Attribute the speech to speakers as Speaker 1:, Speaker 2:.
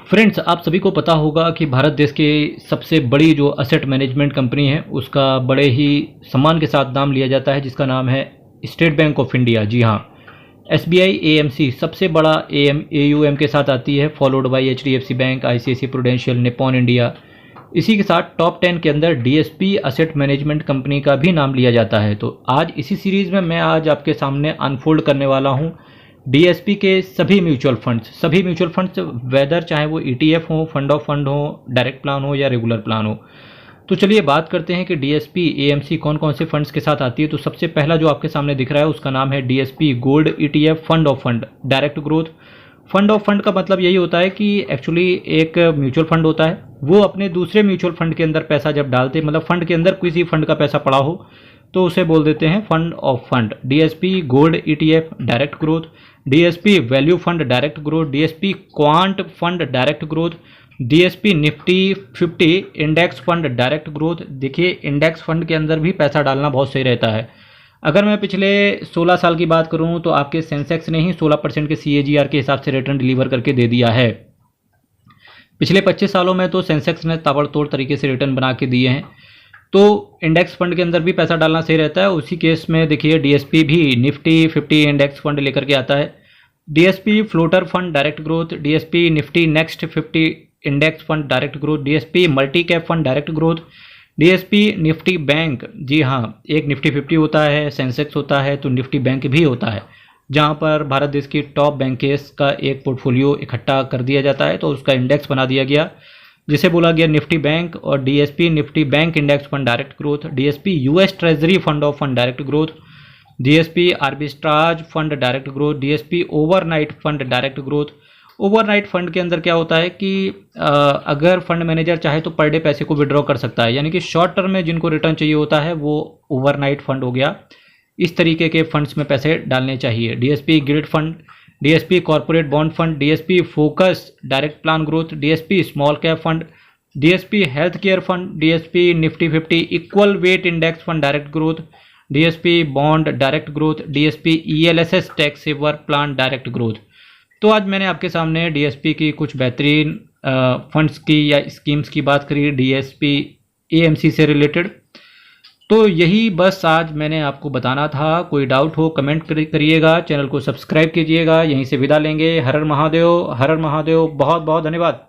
Speaker 1: Friends, आप सभी को पता होगा कि भारत देश की सबसे बड़ी जो असेट मैनेजमेंट कंपनी है उसका बड़े ही सम्मान के साथ नाम लिया जाता है, जिसका नाम है स्टेट बैंक ऑफ इंडिया। जी हाँ, एसबीआई एएमसी सबसे बड़ा एयूएम के साथ आती है, followed by HDFC bank, ICICI prudential, Nippon India. इसी के साथ टॉप 10 के अंदर डीएसपी असेट मैनेजमेंट कंपनी का भी नाम लिया जाता है। तो आज इसी सीरीज़ में मैं आज आपके सामने अनफोल्ड करने वाला हूँ डीएसपी के सभी म्यूचुअल फंड्स, वेदर चाहे वो ईटीएफ हो, फंड ऑफ फंड हो, डायरेक्ट प्लान हो या रेगुलर प्लान हो। तो चलिए बात करते हैं कि डीएसपी एएमसी कौन कौन से फंड्स के साथ आती है। तो सबसे पहला जो आपके सामने दिख रहा है उसका नाम है DSP gold ETF fund of fund direct growth. Fund of fund का मतलब यही होता है कि एक्चुअली एक म्यूचुअल फंड होता है, वो अपने दूसरे म्यूचुअल फंड के अंदर पैसा जब डालते, मतलब फंड के अंदर किसी फंड का पैसा पड़ा हो तो उसे बोल देते हैं fund of fund. DSP gold ETF direct growth, DSP value fund direct growth, DSP quant fund direct growth, DSP Nifty 50 index fund direct growth. देखिए, इंडेक्स फंड के अंदर भी पैसा डालना बहुत सही रहता है। अगर मैं पिछले 16 साल की बात करूं तो आपके सेंसेक्स ने ही 16% के सीएजीआर के हिसाब से रिटर्न डिलीवर करके दे दिया है। पिछले 25 सालों में तो सेंसेक्स ने ताबड़तोड़ तरीके से रिटर्न बना के दिए हैं। तो इंडेक्स फंड के अंदर भी पैसा डालना सही रहता है। उसी केस में देखिए, डीएसपी भी निफ्टी 50 इंडेक्स फंड लेकर के आता है। DSP floater fund direct growth, DSP Nifty next 50 index fund direct growth, DSP multi cap fund direct growth, DSP Nifty bank. जी हाँ, एक निफ्टी 50 होता है, सेंसेक्स होता है, तो निफ्टी बैंक भी होता है, जहाँ पर भारत देश की टॉप बैंकेस का एक पोर्टफोलियो इकट्ठा कर दिया जाता है, तो उसका इंडेक्स बना दिया गया जिसे बोला गया निफ्टी बैंक। और DSP Nifty bank index fund direct growth, DSP US treasury fund of fund direct growth, DSP arbitrage fund direct growth, DSP overnight fund direct growth. Overnight fund के अंदर क्या होता है कि अगर फंड मैनेजर चाहे तो पर डे पैसे को विड्रॉ कर सकता है, यानी कि शॉर्ट टर्म में जिनको रिटर्न चाहिए होता है वो ओवरनाइट फंड हो गया। इस तरीके के फंड्स में पैसे डालने चाहिए। DSP gilt fund, DSP corporate bond fund, DSP focus direct plan growth, DSP small cap fund, DSP health care fund, DSP Nifty 50 equal weight index fund direct growth, DSP bond direct growth, DSP ELSS tax saver plan direct growth. तो आज मैंने आपके सामने DSP की कुछ बेहतरीन funds की या स्कीम्स की बात करी डीएसपी एएमसी से रिलेटेड। तो यही बस आज मैंने आपको बताना था। कोई डाउट हो कमेंट करिएगा, चैनल को सब्सक्राइब कीजिएगा। यहीं से विदा लेंगे। हर हर महादेव, हर हर महादेव। बहुत बहुत धन्यवाद।